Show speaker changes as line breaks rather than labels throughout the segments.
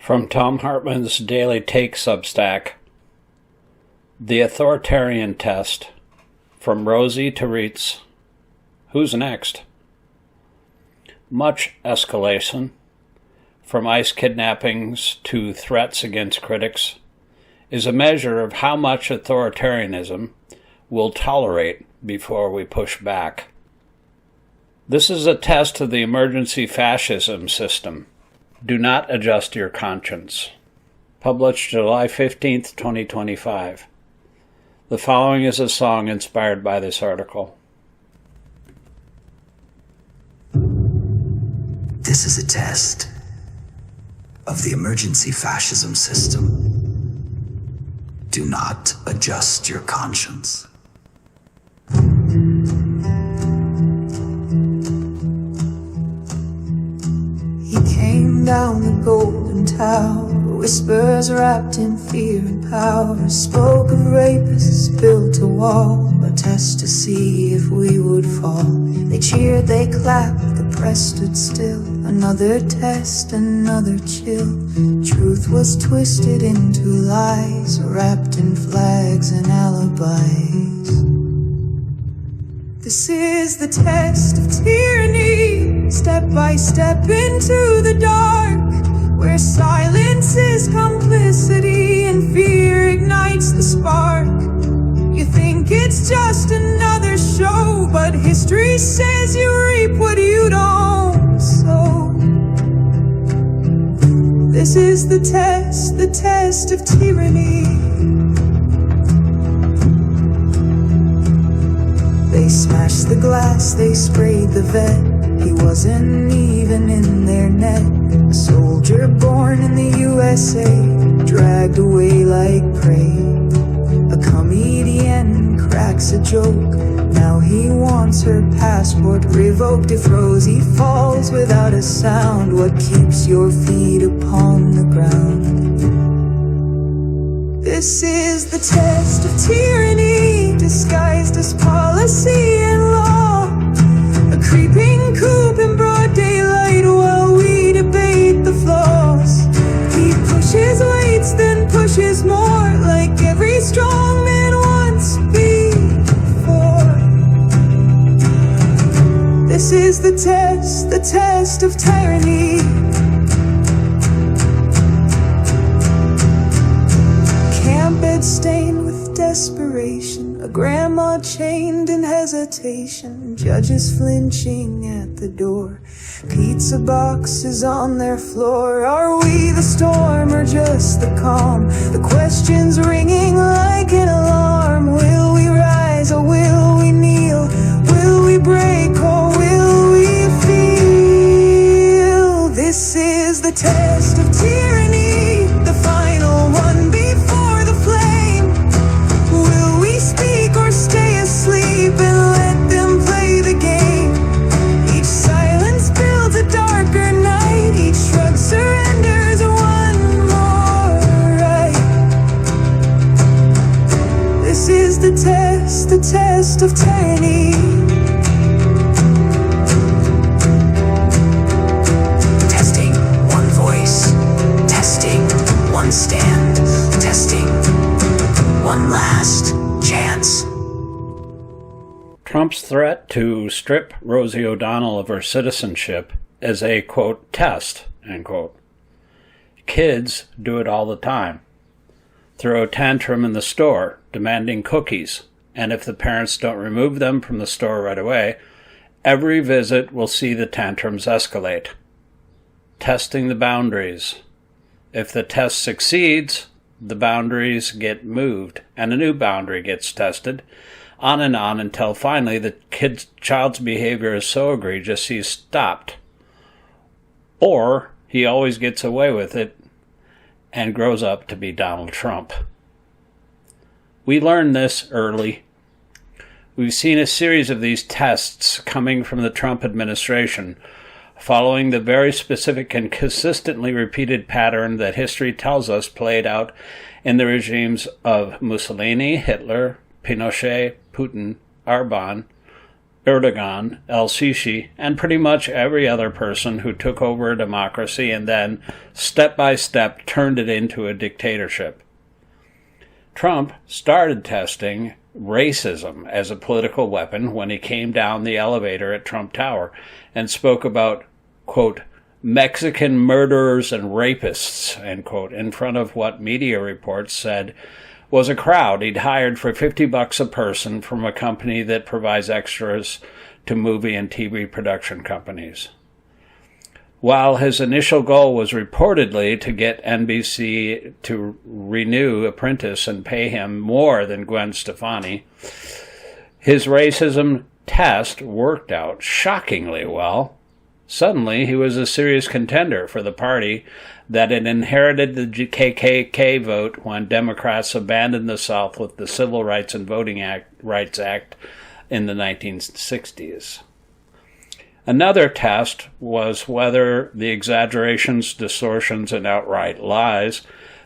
From Thom Hartmann's Daily Take Substack, The Authoritarian Test, From Rosie to Retes. Who's next? Much escalation, from ICE kidnappings to threats against critics, is a measure of how much authoritarianism we'll tolerate before we push back. This is a test of the emergency fascism system. Do not adjust your conscience. Published July 15th, 2025. The following is a song inspired by this article.
This is a test of the emergency fascism system. Do not adjust your conscience.
Down the golden tower, whispers wrapped in fear and power, spoke of rapists built a wall, a test to see if we would fall. They cheered, they clapped, the press stood still. Another test, another chill. Truth was twisted into lies, wrapped in flags and alibis. This is the test of tyranny, step by step into the dark, where silence is complicity and fear ignites the spark. You think it's just another show, but history says you reap what you don't sow. This is the test of tyranny. They smashed the glass, they sprayed the vet. He wasn't even in their net. A soldier born in the USA, dragged away like prey. A comedian cracks a joke, now he wants her passport revoked. If Rosie falls without a sound, what keeps your feet upon the ground? This is the test of tyranny, disguised as policy and law. A creeping coup in broad daylight while we debate the flaws. He pushes weights, then pushes more, like every strong man once before. This is the test of tyranny. Bed stained with desperation, a grandma chained in hesitation, judges flinching at the door, pizza boxes on their floor. Are we the storm or just the calm? The questions ringing like an alarm. Will we rise or will we kneel? Will we break or will we feel? This is the test of tyranny, the final one before the flame. Will we speak or stay asleep and let them play the game? Each silence builds a darker night, each shrug surrenders one more right. This is the test of tyranny. Testing one voice, testing one stand, testing one last chance.
Trump's threat to strip Rosie O'Donnell of her citizenship is a, quote, test, end quote. Kids do it all the time. Throw a tantrum in the store, demanding cookies, and if the parents don't remove them from the store right away, every visit will see the tantrums escalate. Testing the boundaries. If the test succeeds, the boundaries get moved, and a new boundary gets tested, on and on until finally the child's behavior is so egregious he's stopped. Or he always gets away with it and grows up to be Donald Trump. We learned this early. We've seen a series of these tests coming from the Trump administration, following the very specific and consistently repeated pattern that history tells us played out in the regimes of Mussolini, Hitler, Pinochet, Putin, Orban, Erdogan, el-Sisi, and pretty much every other person who took over a democracy and then, step by step, turned it into a dictatorship. Trump started testing racism as a political weapon when he came down the elevator at Trump Tower and spoke about, quote, Mexican murderers and rapists, end quote, in front of what media reports said was a crowd he'd hired for $50 a person from a company that provides extras to movie and TV production companies. While his initial goal was reportedly to get NBC to renew Apprentice and pay him more than Gwen Stefani, his racism test worked out shockingly well. Suddenly, he was a serious contender for the party that had inherited the KKK vote when Democrats abandoned the South with the Civil Rights and Voting Rights Act in the 1960s. Another test was whether the exaggerations, distortions, and outright lies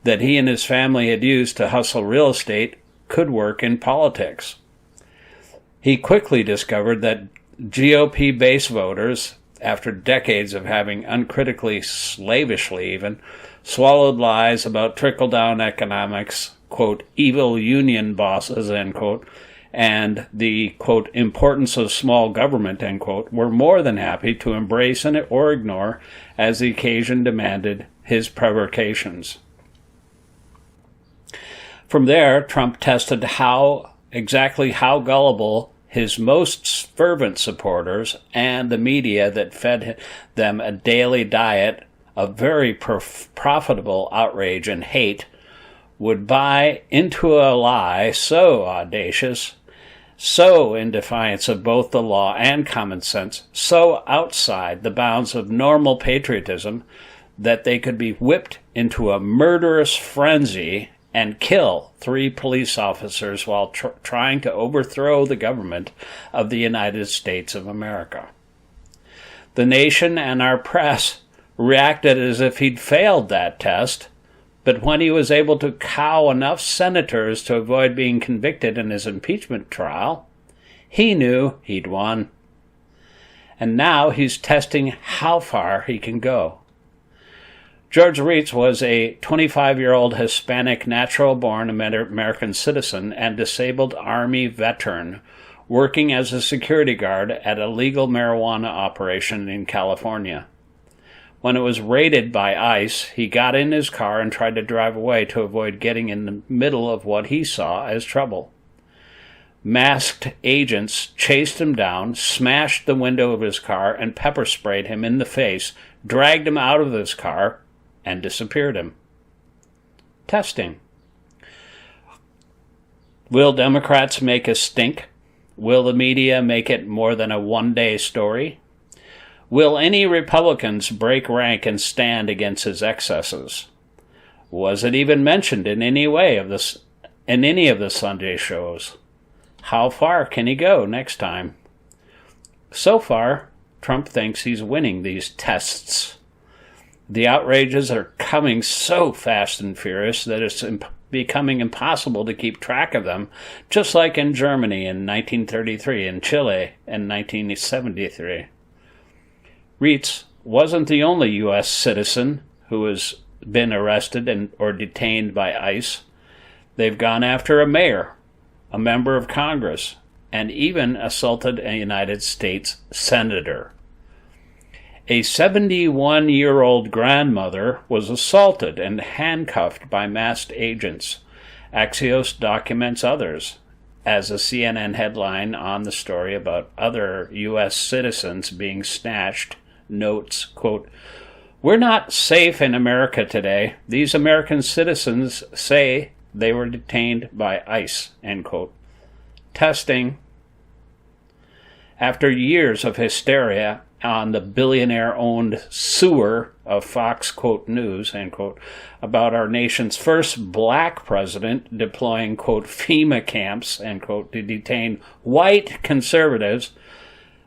that he and his family had used to hustle real estate could work in politics. He quickly discovered that GOP base voters, after decades of having uncritically, slavishly even, swallowed lies about trickle-down economics, quote, evil union bosses, end quote, and the, quote, importance of small government, end quote, were more than happy to embrace or ignore, as the occasion demanded, his provocations. From there, Trump tested exactly how gullible his most fervent supporters and the media that fed them a daily diet of very profitable outrage and hate would buy into a lie so audacious, so in defiance of both the law and common sense, so outside the bounds of normal patriotism, that they could be whipped into a murderous frenzy and kill 3 police officers while trying to overthrow the government of the United States of America. The nation and our press reacted as if he'd failed that test, but when he was able to cow enough senators to avoid being convicted in his impeachment trial, he knew he'd won. And now he's testing how far he can go. George Retes was a 25-year-old Hispanic natural-born American citizen and disabled Army veteran working as a security guard at a legal marijuana operation in California. When it was raided by ICE, he got in his car and tried to drive away to avoid getting in the middle of what he saw as trouble. Masked agents chased him down, smashed the window of his car, and pepper sprayed him in the face, dragged him out of his car, and disappeared him. Testing. Will Democrats make a stink? Will the media make it more than a one-day story? Will any Republicans break rank and stand against his excesses? Was it even mentioned in any way in any of the Sunday shows? How far can he go next time? So far, Trump thinks he's winning these tests. The outrages are coming so fast and furious that it's becoming impossible to keep track of them, just like in Germany in 1933 and Chile in 1973. Retes wasn't the only U.S. citizen who has been arrested or detained by ICE. They've gone after a mayor, a member of Congress, and even assaulted a United States senator. A 71-year-old grandmother was assaulted and handcuffed by masked agents. Axios documents others, as a CNN headline on the story about other U.S. citizens being snatched notes, quote, "We're not safe in America today. These American citizens say they were detained by ICE," end quote. Testing. After years of hysteria on the billionaire-owned sewer of Fox, quote, News, end quote, about our nation's first black president deploying, quote, FEMA camps, end quote, to detain white conservatives,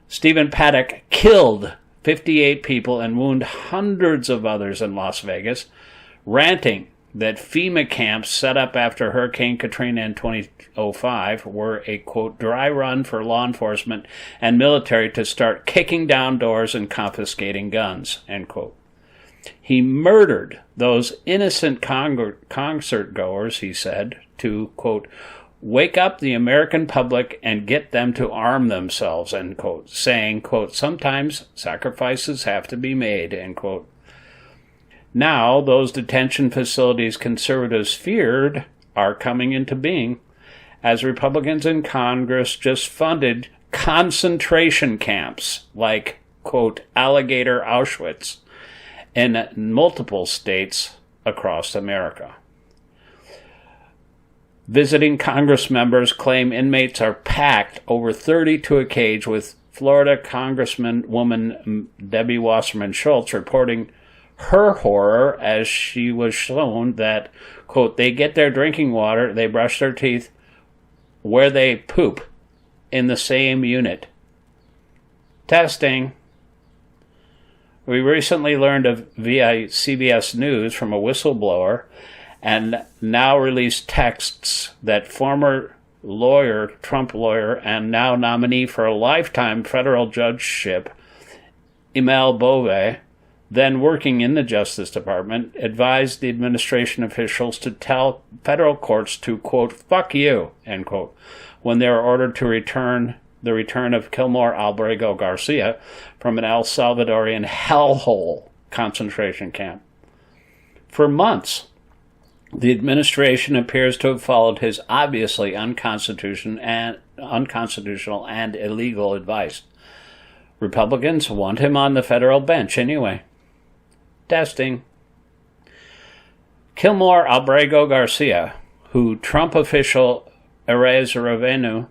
Stephen Paddock killed 58 people and wounded hundreds of others in Las Vegas, ranting that FEMA camps set up after Hurricane Katrina in 2005 were a, quote, dry run for law enforcement and military to start kicking down doors and confiscating guns, end quote. He murdered those innocent concert goers, he said, to, quote, wake up the American public and get them to arm themselves, end quote, saying, quote, sometimes sacrifices have to be made, end quote. Now, those detention facilities conservatives feared are coming into being as Republicans in Congress just funded concentration camps like, quote, alligator Auschwitz in multiple states across America. Visiting Congress members claim inmates are packed over 30 to a cage, with Florida Congresswoman Debbie Wasserman Schultz reporting her horror as she was shown that, quote, they get their drinking water, they brush their teeth where they poop in the same unit. Testing. We recently learned via CBS News from a whistleblower and now released texts that former Trump lawyer, and now nominee for a lifetime federal judgeship, Emil Bove, then working in the Justice Department, advised the administration officials to tell federal courts to, quote, fuck you, end quote, when they were ordered to return of Kilmore Albrego Garcia from an El Salvadorian hellhole concentration camp. For months, the administration appears to have followed his obviously unconstitutional and illegal advice. Republicans want him on the federal bench anyway. Testing. Kilmore Albrego Garcia, who Trump official Erez Revenu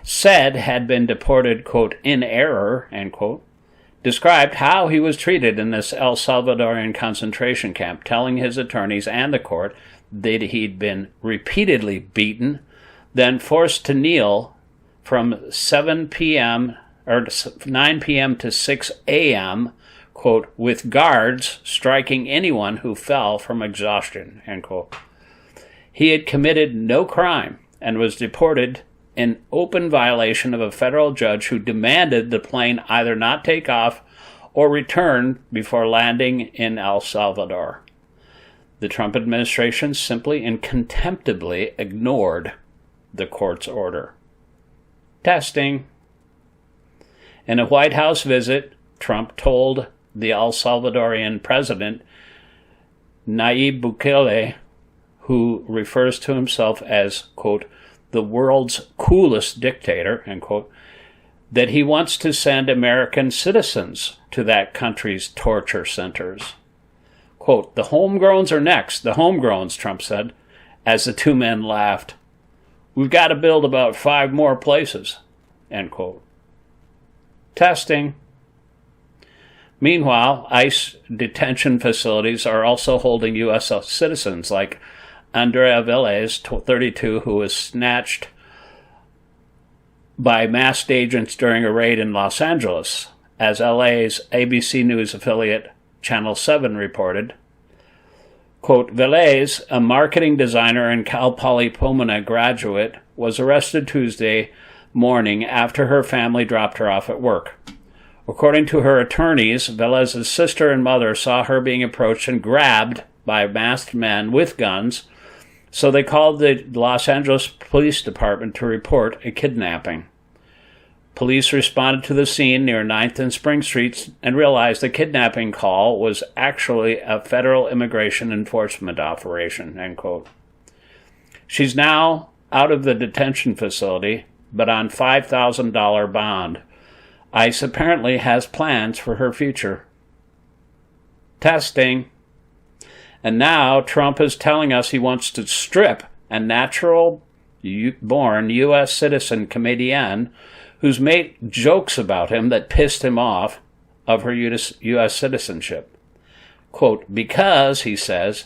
said had been deported, quote, in error, end quote, described how he was treated in this El Salvadorian concentration camp, telling his attorneys and the court that he'd been repeatedly beaten, then forced to kneel from 7 p.m. or 9 p.m. to 6 a.m., quote, with guards striking anyone who fell from exhaustion, end quote. He had committed no crime and was deported in open violation of a federal judge who demanded the plane either not take off or return before landing in El Salvador. The Trump administration simply and contemptibly ignored the court's order. Testing. In a White House visit, Trump told the El Salvadorian president, Nayib Bukele, who refers to himself as, quote, the world's coolest dictator, end quote, that he wants to send American citizens to that country's torture centers. Quote, the homegrowns are next, the homegrowns, Trump said, as the two men laughed. We've got to build about 5 more places, end quote. Testing. Meanwhile, ICE detention facilities are also holding U.S. citizens like Andrea Velez, 32, who was snatched by masked agents during a raid in Los Angeles, as LA's ABC News affiliate Channel 7 reported. Quote, Velez, a marketing designer and Cal Poly Pomona graduate, was arrested Tuesday morning after her family dropped her off at work. According to her attorneys, Velez's sister and mother saw her being approached and grabbed by masked men with guns, so they called the Los Angeles Police Department to report a kidnapping. Police responded to the scene near 9th and Spring Streets and realized the kidnapping call was actually a federal immigration enforcement operation, end quote. She's now out of the detention facility, but on $5,000 bond. ICE apparently has plans for her future. Testing. And now Trump is telling us he wants to strip a natural-born U.S. citizen comedienne who's made jokes about him that pissed him off of her U.S. citizenship. Quote, because, he says,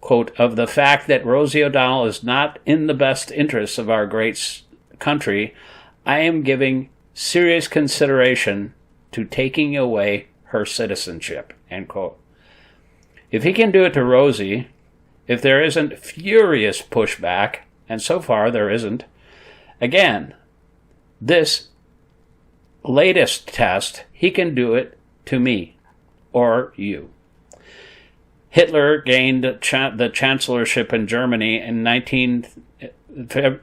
quote, of the fact that Rosie O'Donnell is not in the best interests of our great country, I am giving serious consideration to taking away her citizenship, end quote. If he can do it to Rosie, if there isn't furious pushback, and so far there isn't, again, this latest test, he can do it to me or you. Hitler gained the chancellorship in Germany in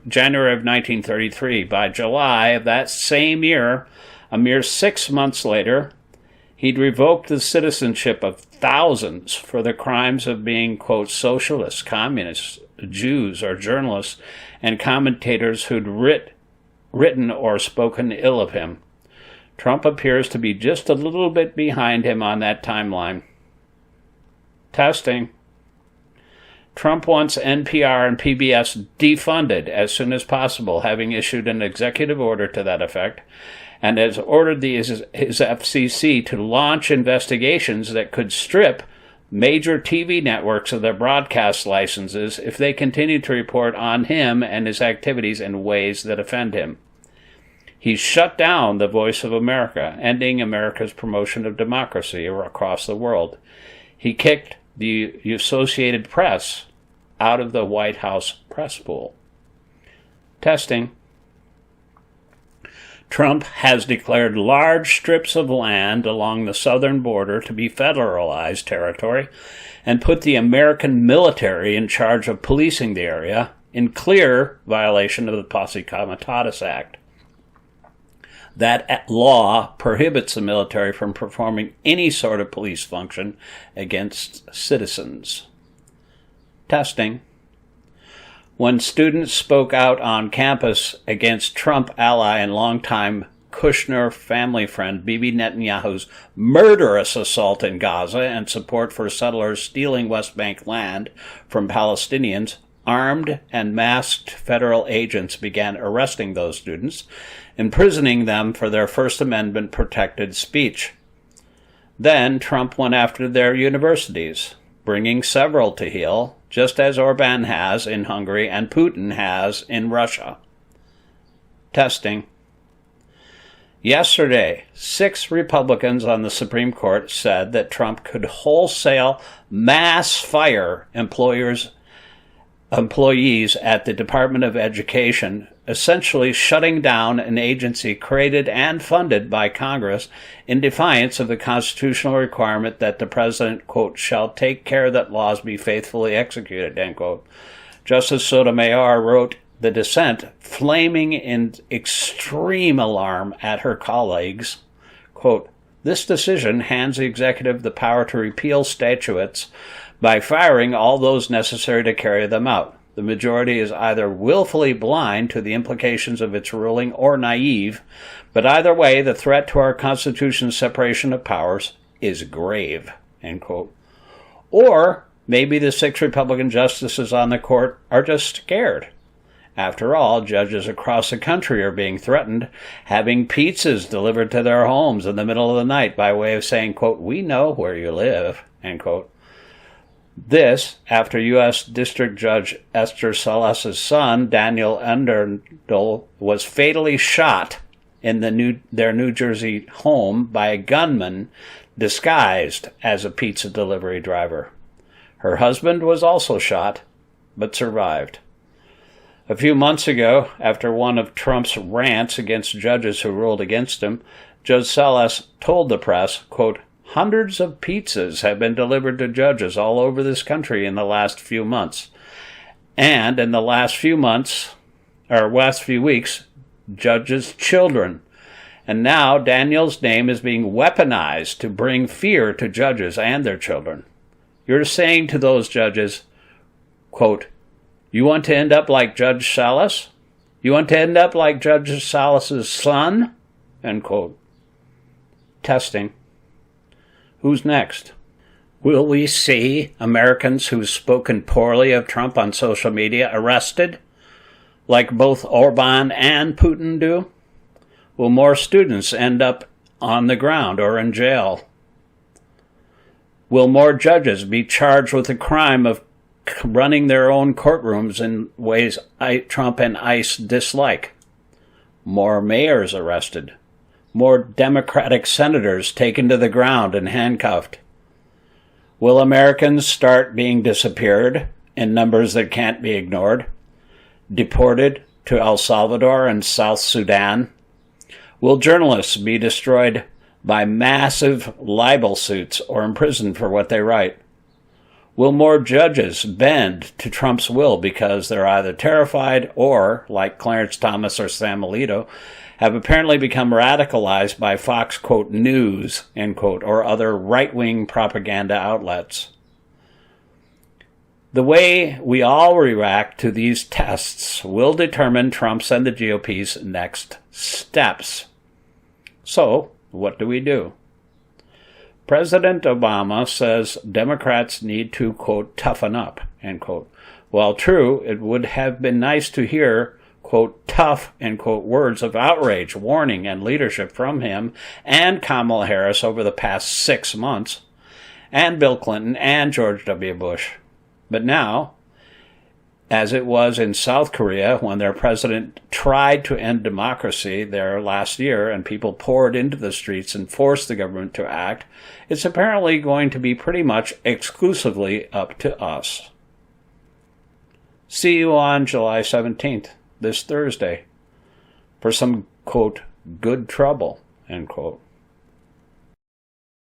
January of 1933. By July of that same year, a mere 6 months later, he'd revoked the citizenship of thousands for the crimes of being, quote, socialists, communists, Jews, or journalists, and commentators who'd written or spoken ill of him. Trump appears to be just a little bit behind him on that timeline. Testing. Trump wants NPR and PBS defunded as soon as possible, having issued an executive order to that effect, and has ordered his FCC to launch investigations that could strip major TV networks of their broadcast licenses if they continue to report on him and his activities in ways that offend him. He's shut down the Voice of America, ending America's promotion of democracy across the world. He kicked the Associated Press out of the White House press pool. Testing. Trump has declared large strips of land along the southern border to be federalized territory and put the American military in charge of policing the area, in clear violation of the Posse Comitatus Act. That law prohibits the military from performing any sort of police function against citizens. Testing. When students spoke out on campus against Trump ally and longtime Kushner family friend Bibi Netanyahu's murderous assault in Gaza and support for settlers stealing West Bank land from Palestinians, armed and masked federal agents began arresting those students, imprisoning them for their First Amendment protected speech. Then Trump went after their universities, bringing several to heel, just as Orban has in Hungary and Putin has in Russia. Testing. Yesterday, 6 Republicans on the Supreme Court said that Trump could wholesale mass fire employees at the Department of Education, essentially shutting down an agency created and funded by Congress in defiance of the constitutional requirement that the president, quote, shall take care that laws be faithfully executed, end quote. Justice Sotomayor wrote the dissent, flaming in extreme alarm at her colleagues, quote, this decision hands the executive the power to repeal statutes by firing all those necessary to carry them out. The majority is either willfully blind to the implications of its ruling or naive, but either way, the threat to our Constitution's separation of powers is grave, end quote. Or maybe the 6 Republican justices on the court are just scared. After all, judges across the country are being threatened, having pizzas delivered to their homes in the middle of the night by way of saying, quote, we know where you live, end quote. This, after U.S. District Judge Esther Salas's son, Daniel Underhill, was fatally shot in their New Jersey home by a gunman disguised as a pizza delivery driver. Her husband was also shot, but survived. A few months ago, after one of Trump's rants against judges who ruled against him, Judge Salas told the press, quote, hundreds of pizzas have been delivered to judges all over this country in the last few months. And in the last few weeks, judges' children. And now Daniel's name is being weaponized to bring fear to judges and their children. You're saying to those judges, quote, you want to end up like Judge Salas? You want to end up like Judge Salas's son? End quote. Testing. Who's next? Will we see Americans who've spoken poorly of Trump on social media arrested, like both Orban and Putin do? Will more students end up on the ground or in jail? Will more judges be charged with the crime of running their own courtrooms in ways Trump and ICE dislike? More mayors arrested? More Democratic senators taken to the ground and handcuffed? Will Americans start being disappeared in numbers that can't be ignored? Deported to El Salvador and South Sudan? Will journalists be destroyed by massive libel suits or imprisoned for what they write? Will more judges bend to Trump's will because they're either terrified or, like Clarence Thomas or Sam Alito, have apparently become radicalized by Fox, quote, news, end quote, or other right-wing propaganda outlets? The way we all react to these tests will determine Trump's and the GOP's next steps. So, what do? President Obama says Democrats need to, quote, toughen up, end quote. While true, it would have been nice to hear, quote, tough, end quote, words of outrage, warning, and leadership from him and Kamala Harris over the past 6 months, and Bill Clinton and George W. Bush. But now, as it was in South Korea when their president tried to end democracy there last year and people poured into the streets and forced the government to act, it's apparently going to be pretty much exclusively up to us. See you on July 17th, this Thursday, for some, quote, good trouble, end quote.